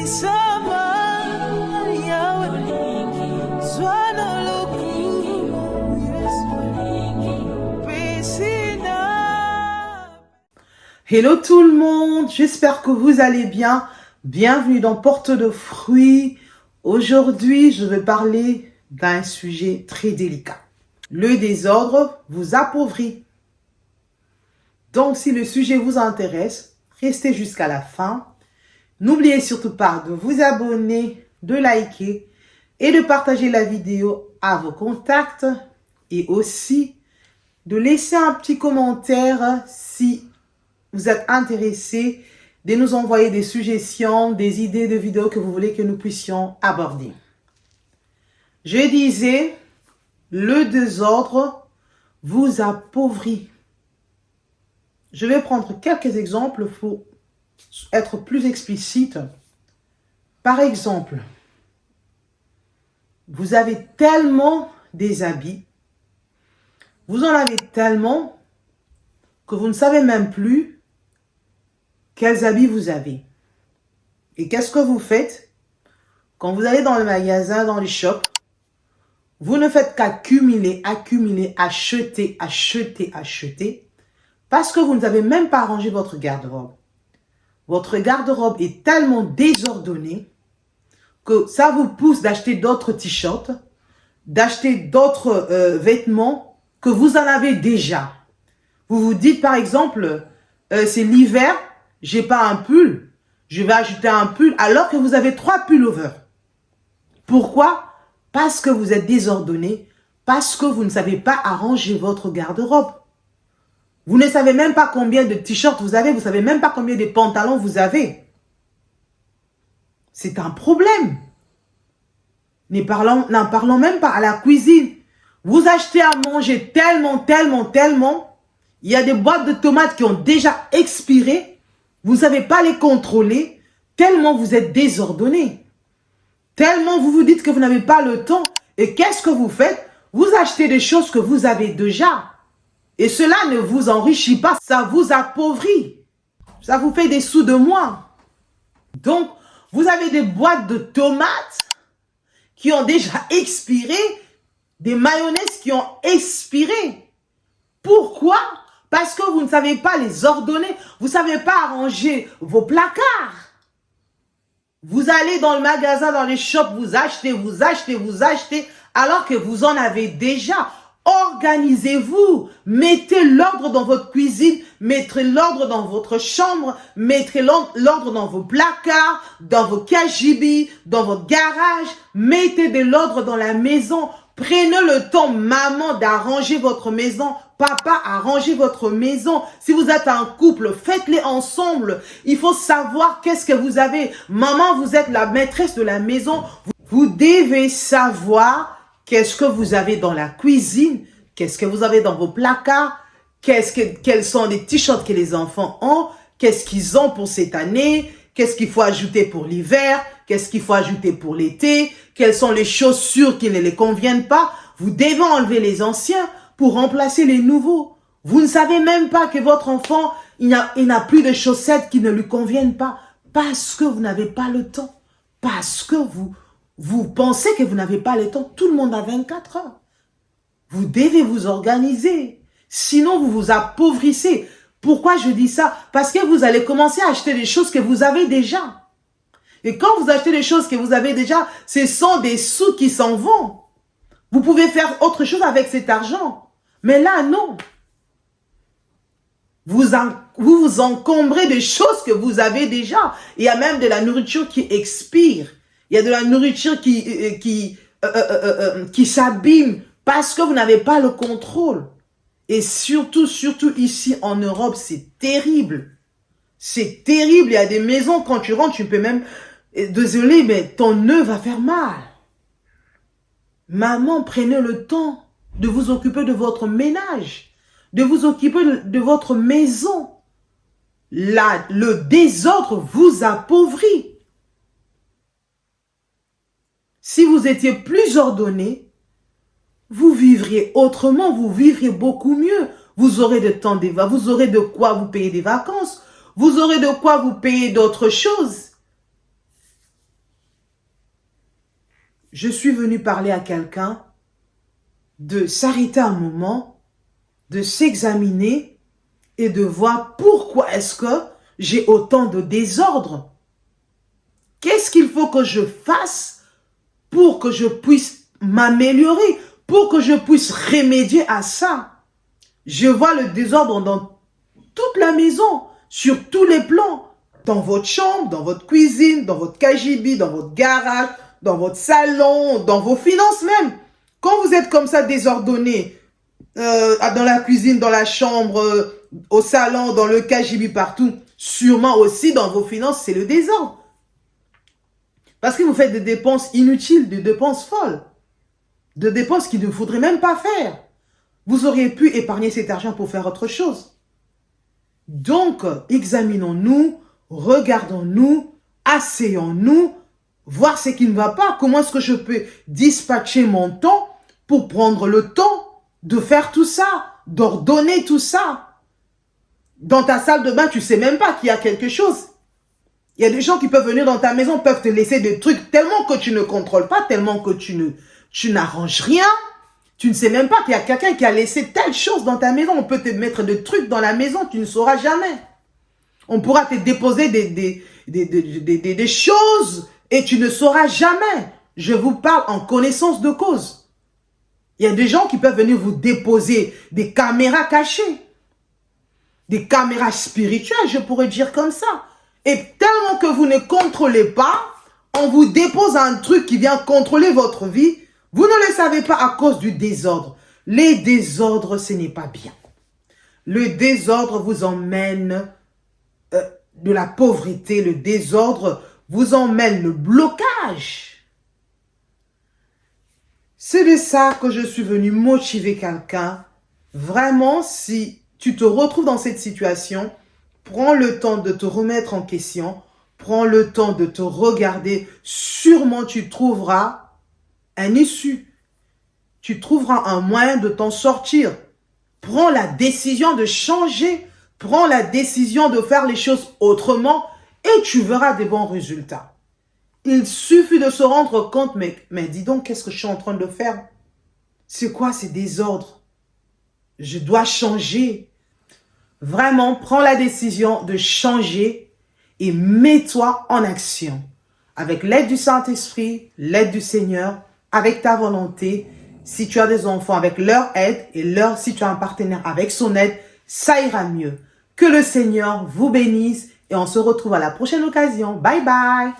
Hello tout le monde, j'espère que vous allez bien. Bienvenue dans Porte de Fruits. Aujourd'hui, je vais parler d'un sujet très délicat. Le désordre vous appauvrit. Donc, si le sujet vous intéresse, restez jusqu'à la fin. N'oubliez surtout pas de vous abonner, de liker et de partager la vidéo à vos contacts et aussi de laisser un petit commentaire si vous êtes intéressé, de nous envoyer des suggestions, des idées de vidéos que vous voulez que nous puissions aborder. Je disais, le désordre vous appauvrit. Je vais prendre quelques exemples pour être plus explicite. Par exemple, vous avez tellement des habits, vous en avez tellement que vous ne savez même plus quels habits vous avez. Et qu'est-ce que vous faites? Quand vous allez dans le magasin, dans les shops, vous ne faites qu'accumuler, acheter, parce que vous n'avez même pas rangé votre garde-robe. Votre garde-robe est tellement désordonnée que ça vous pousse d'acheter d'autres t-shirts, d'acheter d'autres vêtements que vous en avez déjà. Vous vous dites par exemple, c'est l'hiver, j'ai pas un pull, je vais acheter un pull alors que vous avez 3 pullovers. Pourquoi? Parce que vous êtes désordonné, parce que vous ne savez pas arranger votre garde-robe. Vous ne savez même pas combien de t-shirts vous avez, vous ne savez même pas combien de pantalons vous avez. C'est un problème. N'en parlons même pas à la cuisine. Vous achetez à manger tellement. Il y a des boîtes de tomates qui ont déjà expiré. Vous ne savez pas les contrôler, tellement vous êtes désordonné. Tellement vous vous dites que vous n'avez pas le temps. Et qu'est-ce que vous faites? Vous achetez des choses que vous avez déjà. Et cela ne vous enrichit pas, ça vous appauvrit. Ça vous fait des sous de moins. Donc, vous avez des boîtes de tomates qui ont déjà expiré, des mayonnaises qui ont expiré. Pourquoi? Parce que vous ne savez pas les ordonner. Vous ne savez pas arranger vos placards. Vous allez dans le magasin, dans les shops, vous achetez, alors que vous en avez déjà. Organisez-vous. Mettez l'ordre dans votre cuisine. Mettez l'ordre dans votre chambre. Mettez l'ordre dans vos placards, dans vos KGB, dans votre garage. Mettez de l'ordre dans la maison. Prenez le temps, maman, d'arranger votre maison. Papa, arrangez votre maison. Si vous êtes un couple, faites-les ensemble. Il faut savoir qu'est-ce que vous avez. Maman, vous êtes la maîtresse de la maison. Vous devez savoir qu'est-ce que vous avez dans la cuisine, qu'est-ce que vous avez dans vos placards, quels sont les t-shirts que les enfants ont, qu'est-ce qu'ils ont pour cette année, qu'est-ce qu'il faut ajouter pour l'hiver, qu'est-ce qu'il faut ajouter pour l'été, quelles sont les chaussures qui ne les conviennent pas. Vous devez enlever les anciens pour remplacer les nouveaux. Vous ne savez même pas que votre enfant, il n'a plus de chaussettes qui ne lui conviennent pas parce que vous n'avez pas le temps. Parce que vous pensez que vous n'avez pas le temps. Tout le monde a 24 heures. Vous devez vous organiser. Sinon, vous vous appauvrissez. Pourquoi je dis ça? Parce que vous allez commencer à acheter des choses que vous avez déjà. Et quand vous achetez des choses que vous avez déjà, ce sont des sous qui s'en vont. Vous pouvez faire autre chose avec cet argent. Mais là, non. Vous vous encombrez de choses que vous avez déjà. Il y a même de la nourriture qui expire. Il y a de la nourriture qui s'abîme parce que vous n'avez pas le contrôle. Et surtout ici en Europe, c'est terrible. C'est terrible. Il y a des maisons, quand tu rentres, tu peux même... Désolé, mais ton œuf va faire mal. Maman, prenez le temps de vous occuper de votre ménage, de vous occuper de votre maison. Le désordre vous appauvrit. Si vous étiez plus ordonné, vous vivriez autrement, vous vivriez beaucoup mieux. Vous aurez de temps, vous aurez de quoi vous payer des vacances, vous aurez de quoi vous payer d'autres choses. je suis venu parler à quelqu'un de s'arrêter un moment, de s'examiner et de voir pourquoi est-ce que j'ai autant de désordre. Qu'est-ce qu'il faut que je fasse pour que je puisse m'améliorer, pour que je puisse remédier à ça? Je vois le désordre dans toute la maison, sur tous les plans. Dans votre chambre, dans votre cuisine, dans votre KGB, dans votre garage, dans votre salon, dans vos finances même. Quand vous êtes comme ça désordonné, dans la cuisine, dans la chambre, au salon, dans le KGB, partout, sûrement aussi dans vos finances, c'est le désordre. Parce que vous faites des dépenses inutiles, des dépenses folles, des dépenses qu'il ne faudrait même pas faire. Vous auriez pu épargner cet argent pour faire autre chose. Donc, examinons-nous, regardons-nous, asseyons-nous, voir ce qui ne va pas. Comment est-ce que je peux dispatcher mon temps pour prendre le temps de faire tout ça, d'ordonner tout ça. Dans ta salle de bain, tu ne sais même pas qu'il y a quelque chose. Il y a des gens qui peuvent venir dans ta maison, peuvent te laisser des trucs tellement que tu ne contrôles pas, tellement que tu n'arranges rien. Tu ne sais même pas qu'il y a quelqu'un qui a laissé telle chose dans ta maison. On peut te mettre des trucs dans la maison, tu ne sauras jamais. On pourra te déposer des choses et tu ne sauras jamais. Je vous parle en connaissance de cause. Il y a des gens qui peuvent venir vous déposer des caméras cachées. Des caméras spirituelles, je pourrais dire comme ça. Et tellement que vous ne contrôlez pas, on vous dépose un truc qui vient contrôler votre vie. Vous ne le savez pas à cause du désordre. Les désordres, ce n'est pas bien. Le désordre vous emmène de la pauvreté. Le désordre vous emmène le blocage. C'est de ça que je suis venu motiver quelqu'un. Vraiment, si tu te retrouves dans cette situation, prends le temps de te remettre en question. Prends le temps de te regarder. Sûrement, tu trouveras un issue. Tu trouveras un moyen de t'en sortir. Prends la décision de changer. Prends la décision de faire les choses autrement et tu verras des bons résultats. Il suffit de se rendre compte, mais dis donc, qu'est-ce que je suis en train de faire? C'est quoi ces désordres? Je dois changer. Vraiment, prends la décision de changer et mets-toi en action. Avec l'aide du Saint-Esprit, l'aide du Seigneur, avec ta volonté. Si tu as des enfants, avec leur aide et si tu as un partenaire avec son aide, ça ira mieux. Que le Seigneur vous bénisse et on se retrouve à la prochaine occasion. Bye bye!